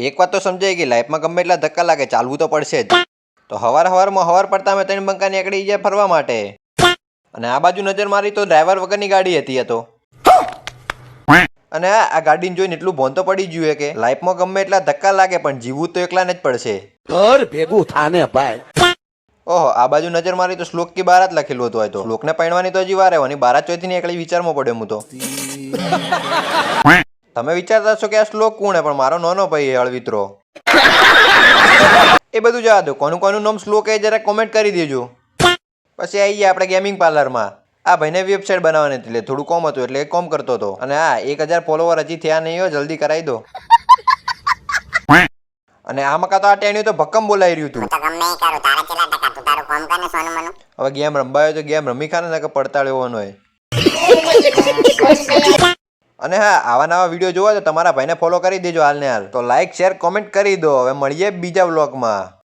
એક વાત તો સમજાય ગઈ, લાઈફમાં ગમે એટલા ધક્કા લાગે ચાલવું તો પડશે જ. તો હવાર પડતા અમે 3 બંકા નીકળી ગયા ફરવા માટે. અને આ બાજુ નજર મારી તો ડ્રાઈવર વગરની ગાડી હતી આ તો. અને આ ગાડીને જોઈને એટલું ભોન તો પડી ગયું કે લાઈફમાં ગમે એટલા ધક્કા લાગે પણ જીવવું તો એકલાને જ પડશે. ઘર ભેગું થાને ભાઈ. ઓહો, આ બાજુ નજર મારી તો શ્લોક કી બારાત લખેલું હતું. તો શ્લોકને પૈણવાની તો હજી વાર આવવાની, બારાત ચોથી ની એકલી વિચારમાં પડ્યો હું તો. તમે વિચારતા છો કે આ શ્લોક કોણ હે, પણ મારો નાનો ભાઈ હળવિત્રો. એ બધું જવા દો, કોનું કોનું નામ શ્લોક એ જરા કોમેન્ટ કરી દેજો. પછી આવી ગયા આપણે ગેમિંગ પાર્લરમાં. આ ભાઈને વેબસાઇટ બનાવવાની હતી એટલે થોડું કોમ હતું એટલે એ કોમ કરતો હતો. અને હા, 1000 ફોલોવર હજી થયા નહીં હો, જલ્દી કરાવી દો. અને આ મકા તો આ ટેણ્યું તો ભક્કમ બોલાઈ રહ્યું હતું. હવે ગેમ રમવાયો તો ગેમ રમી ખાને કે પડતાળ હોવાનો હોય. અને હા, આવા નવા વિડીયો જોવા તો તમારા ભાઈને ફોલો કરી દેજો હાલ ને હાલ. તો લાઈક શેર કોમેન્ટ કરી દો. હવે મળીએ બીજા વ્લોગમાં.